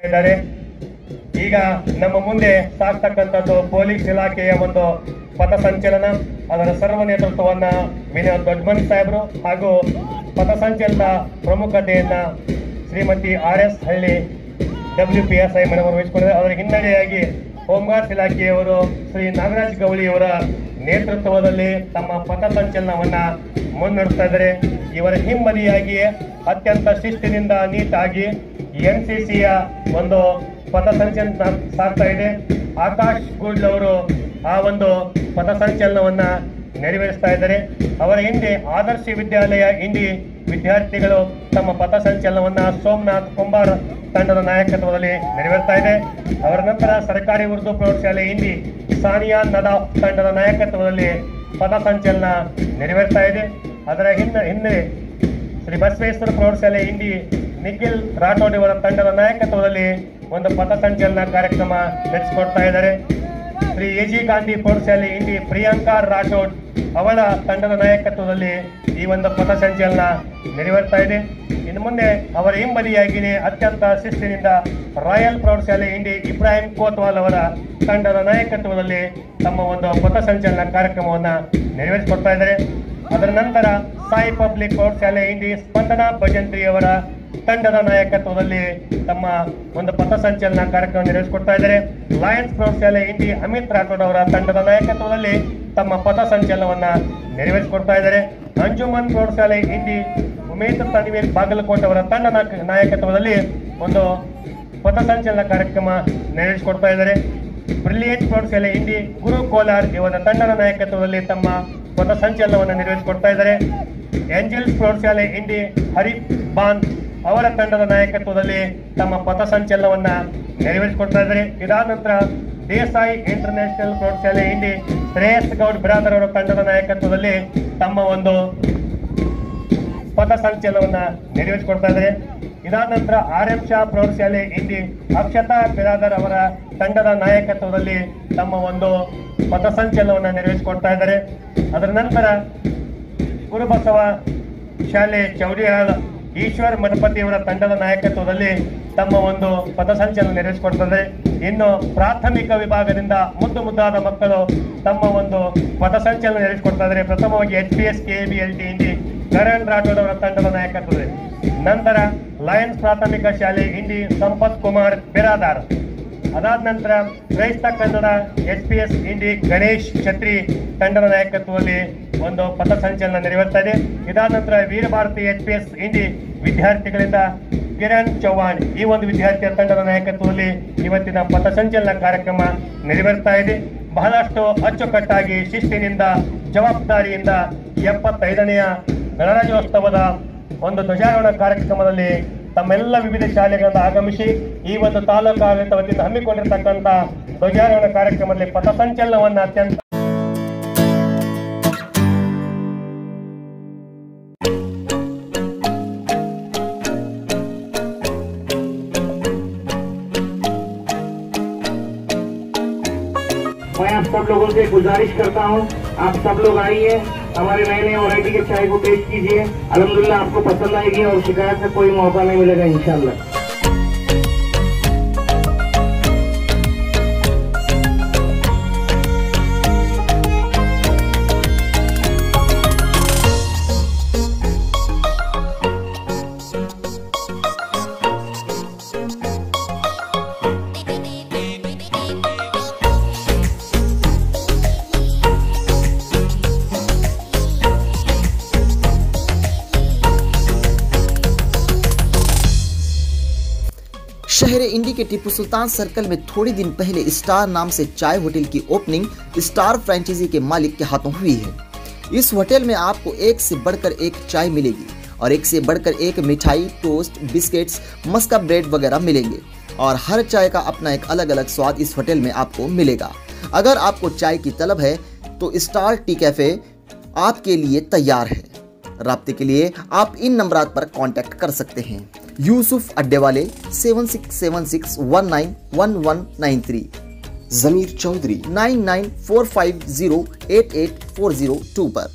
ಇದ್ದಾರೆ. ಈಗ ನಮ್ಮ ಮುಂದೆ ಸಾಕ್ತಕ್ಕಂಥದ್ದು ಪೊಲೀಸ್ ಇಲಾಖೆಯ ಒಂದು ಪಥಸಂಚಲನ. ಅದರ ಸರ್ವ ನೇತೃತ್ವವನ್ನ ವಿನೋದ್ ದೊಡ್ಡಮನಿ ಸಾಹೇಬರು ಹಾಗೂ ಪಥಸಂಚಲನ ಪ್ರಮುಖತೆಯನ್ನ ಶ್ರೀಮತಿ RS ಹಳ್ಳಿ WPSI ಮೇಡಮ್ ವಹಿಸಿಕೊಂಡಿದ್ದಾರೆ. ಅದರ ಹಿನ್ನಡೆಯಾಗಿ ಹೋಮ್ಗಾರ್ಡ್ಸ್ ಇಲಾಖೆಯವರು ಶ್ರೀ ನಾಗರಾಜ್ ಗೌಳಿಯವರ ನೇತೃತ್ವದಲ್ಲಿ ತಮ್ಮ ಪಥಸಂಚಲನವನ್ನ ಮುನ್ನಡೆಸ್ತಾ ಇದ್ದಾರೆ. ಇವರ ಹಿಂಬದಿಯಾಗಿ ಅತ್ಯಂತ ಶಿಸ್ತಿನಿಂದ ನೀಟಾಗಿ NCCಯ ಒಂದು ಪಥಸಂಚಲನ ಸಾಗ್ತಾ ಇದೆ. ಆಕಾಶ್ ಗೂಡ್ಲ್ ಅವರು ಆ ಒಂದು ಪಥಸಂಚಲನವನ್ನ ನೆರವೇರಿಸ್ತಾ ಇದ್ದಾರೆ. ಅವರ ಹಿಂದೆ ಆದರ್ಶ ವಿದ್ಯಾಲಯ ಇಂಡಿ ವಿದ್ಯಾರ್ಥಿಗಳು ತಮ್ಮ ಪಥಸಂಚಲನವನ್ನ ಸೋಮನಾಥ್ ಕುಂಬಾರ್ ತಂಡದ ನಾಯಕತ್ವದಲ್ಲಿ ನೆರವೇರ್ತಾ ಇದೆ. ಅವರ ನಂತರ ಸರ್ಕಾರಿ ಉರ್ದು ಪ್ರೌಢಶಾಲೆ ಇಂಡಿ ಸಾನಿಯಾ ನದಾಫ್ ತಂಡದ ನಾಯಕತ್ವದಲ್ಲಿ ಪಥಸಂಚಲನ ನೆರವೇರ್ತಾ ಇದೆ. ಅದರ ಹಿಂದೆ ಶ್ರೀ ಬಸವೇಶ್ವರ ಪ್ರೌಢಶಾಲೆ ಇಂಡಿ ನಿಖಿಲ್ ರಾಠೋಡ್ ಅವರ ತಂಡದ ನಾಯಕತ್ವದಲ್ಲಿ ಒಂದು ಪಥಸಂಚಲನ ಕಾರ್ಯಕ್ರಮ ನಡೆಸಿಕೊಡ್ತಾ ಇದ್ದಾರೆ. ಶ್ರೀ AG ಗಾಂಧಿ ಪ್ರೌಢಶಾಲೆ ಇಂಡಿ ಪ್ರಿಯಾಂಕಾ ರಾಠೋಡ್ ಅವಳ ತಂಡದ ನಾಯಕತ್ವದಲ್ಲಿ ಈ ಒಂದು ಪಥಸಂಚಲನ ನೆರವೇರ್ತಾ ಇದೆ. ಇನ್ನು ಮುಂದೆ ಅವರ ಹಿಂಬದಿಯಾಗಿಯೇ ಅತ್ಯಂತ ಶಿಸ್ತಿನಿಂದ ರಾಯಲ್ ಪ್ರೌಢಶಾಲೆ ಇಂಡಿ ಇಬ್ರಾಹಿಂ ಕೋತ್ವಾಲ್ ಅವರ ತಂಡದ ನಾಯಕತ್ವದಲ್ಲಿ ತಮ್ಮ ಒಂದು ಪಥಸಂಚಲನ ಕಾರ್ಯಕ್ರಮವನ್ನ ನೆರವೇರಿಸಿಕೊಡ್ತಾ ಇದ್ದಾರೆ. ಅದರ ನಂತರ ಸಾಯಿ ಪಬ್ಲಿಕ್ ಪ್ರೌಢಶಾಲೆ ಇಂಡಿ ಸ್ಪಂದನಾ ಭಜಂತ್ರಿ ಅವರ ತಂಡದ ನಾಯಕತ್ವದಲ್ಲಿ ತಮ್ಮ ಒಂದು ಪಥಸಂಚಲನ ಕಾರ್ಯಕ್ರಮ ನೆರವೇರಿಸಿಕೊಡ್ತಾ ಇದ್ದಾರೆ. ಲಯನ್ಸ್ ಪ್ರೌಢಶಾಲೆ ಇಂಡಿ ಅಮಿತ್ ರಾಠೋಡ್ ಅವರ ತಂಡದ ನಾಯಕತ್ವದಲ್ಲಿ ತಮ್ಮ ಪಥಸಂಚಲನವನ್ನ ನೆರವೇರಿಸಿಕೊಡ್ತಾ ಇದ್ದಾರೆ. ಅಂಜುಮನ್ ಪ್ರೌಢಶಾಲೆ ಇಂಡಿ ಉಮೇಶ್ ತನ್ವೀರ್ ಬಾಗಲಕೋಟೆ ಅವರ ತಂಡ ನಾಯಕತ್ವದಲ್ಲಿ ಒಂದು ಪಥಸಂಚಲನ ಕಾರ್ಯಕ್ರಮ ನೆರವೇರಿಸಿಕೊಡ್ತಾ ಇದ್ದಾರೆ. ಬ್ರಿಲಿಯಂಟ್ ಪ್ರೌಢಶಾಲೆ ಇಂಡಿ ಗುರು ಕೋಲಾರ್ ಇವರ ತಂಡದ ನಾಯಕತ್ವದಲ್ಲಿ ತಮ್ಮ ಪಥಸಂಚಲನವನ್ನು ನೆರವೇರಿಸಿಕೊಡ್ತಾ ಇದ್ದಾರೆ. ಏಂಜಲ್ಸ್ ಪ್ರೌಢಶಾಲೆ ಇಂಡಿ ಹರೀಫ್ ಬಾನ್ ಅವರ ತಂಡದ ನಾಯಕತ್ವದಲ್ಲಿ ತಮ್ಮ ಪಥಸಂಚಲನವನ್ನ ನೆರವೇರಿಸಿಕೊಡ್ತಾ ಇದ್ದಾರೆ. ಇದಾದ ನಂತರ ದೇಸಾಯಿ ಇಂಟರ್ನ್ಯಾಷನಲ್ ಪ್ರೌಢಶಾಲೆ ಇಂಡಿ ಶ್ರೇಯಸ್ ಗೌಡ್ ಬಿರಾದರ್ ಅವರ ತಂಡದ ನಾಯಕತ್ವದಲ್ಲಿ ತಮ್ಮ ಒಂದು ಪಥಸಂಚಲನವನ್ನ ನೆರವೇರಿಸಿಕೊಡ್ತಾ ಇದ್ದಾರೆ. ಇದಾದ ನಂತರ RM ಶಾ ಪ್ರೌಢಶಾಲೆ ಇಂಡಿ ಅಕ್ಷತಾ ಬಿರಾದರ್ ಅವರ ತಂಡದ ನಾಯಕತ್ವದಲ್ಲಿ ತಮ್ಮ ಒಂದು ಪಥಸಂಚಲನವನ್ನ ನೆರವೇರಿಸಿಕೊಡ್ತಾ ಇದ್ದಾರೆ. ಅದರ ನಂತರ ಗುರುಬಸವ ಶಾಲೆ ಚೌಡಿಯಾಳ ಈಶ್ವರ್ ಮಠಪತಿ ಅವರ ತಂಡದ ನಾಯಕತ್ವದಲ್ಲಿ ತಮ್ಮ ಒಂದು ಪಥಸಂಚಲನ ನೆರವೇರಿಸಿಕೊಡ್ತಾರೆ. ಇನ್ನು ಪ್ರಾಥಮಿಕ ವಿಭಾಗದಿಂದ ಮುದ್ದಾದ ಮಕ್ಕಳು ತಮ್ಮ ಒಂದು ಪಥಸಂಚಲನ ನೆರವೇರಿಸಿಕೊಡ್ತಾ ಇದ್ದಾರೆ. ಪ್ರಥಮವಾಗಿ HPS KBLT ಇಂಡಿ ಕರಣ್ ರಾಠೋಡ್ ಅವರ ತಂಡದ ನಾಯಕತ್ವದಲ್ಲಿ, ನಂತರ ಲಯನ್ಸ್ ಪ್ರಾಥಮಿಕ ಶಾಲೆ ಇಂಡಿ ಸಂಪತ್ ಕುಮಾರ್ ಬಿರಾದಾರ್, ಅದಾದ ನಂತರ ಕ್ರೈಸ್ತ ಕನ್ನಡ HPS ಇಂಡಿ ಗಣೇಶ್ ಛತ್ರಿ ತಂಡದ ನಾಯಕತ್ವದಲ್ಲಿ ಒಂದು ಪಥಸಂಚಲನ ನೆರವೇರ್ತಾ ಇದೆ. ಇದಾದ ನಂತರ ವೀರಭಾರತಿ HPS ಇಂಡಿ ವಿದ್ಯಾರ್ಥಿಗಳಿಂದ ಕಿರಣ್ ಚೌಹಾಣ್ ಈ ಒಂದು ವಿದ್ಯಾರ್ಥಿಯ ತಂಡದ ನಾಯಕತ್ವದಲ್ಲಿ ಇವತ್ತಿನ ಪಥಸಂಚಲನ ಕಾರ್ಯಕ್ರಮ ನೆರವೇರ್ತಾ ಇದೆ. ಬಹಳಷ್ಟು ಅಚ್ಚುಕಟ್ಟಾಗಿ ಶಿಸ್ತಿನಿಂದ ಜವಾಬ್ದಾರಿಯಿಂದ 75ನೆಯ ಗಣರಾಜ್ಯೋತ್ಸವದ ಒಂದು ಧ್ವಜಾರೋಹಣ ಕಾರ್ಯಕ್ರಮದಲ್ಲಿ ತಮ್ಮೆಲ್ಲ ವಿವಿಧ ಶಾಲೆಗಳಿಂದ ಆಗಮಿಸಿ ಈ ಒಂದು ತಾಲೂಕು ಆಡಳಿತ ವತಿಯಿಂದ ಹಮ್ಮಿಕೊಂಡಿರತಕ್ಕಂಥ ಧ್ವಜಾರೋಹಣ ಕಾರ್ಯಕ್ರಮದಲ್ಲಿ ಪಥಸಂಚಲನವನ್ನು ಅತ್ಯಂತ मैं आप सब लोगों से गुजारिश करता हूं, आप सब लोग आइए, हमारे नए नए वैरायटी के चाय को टेस्ट कीजिए. अल्हम्दुलिल्लाह आपको पसंद आएगी और शिकायत का कोई मौका नहीं मिलेगा इंशाल्लाह. शहर इंडी के टीपू सुल्तान सर्कल में थोड़े दिन पहले स्टार नाम से चाय होटल की ओपनिंग स्टार फ्रेंचाइजी के मालिक के हाथों हुई है। इस होटल में आपको एक से बढ़कर एक चाय मिलेगी और एक से बढ़कर एक मिठाई, टोस्ट, बिस्किट्स, मस्का ब्रेड वगैरह मिलेंगे और हर चाय का अपना एक अलग अलग स्वाद इस होटल में आपको मिलेगा। अगर आपको चाय की तलब है तो स्टार टी कैफे आपके लिए तैयार है। राब्ते के लिए आप इन नंबरात पर कांटेक्ट कर सकते हैं। यूसुफ अड्डेवाले 7676191193, जमीर चौधरी 9945088402 पर।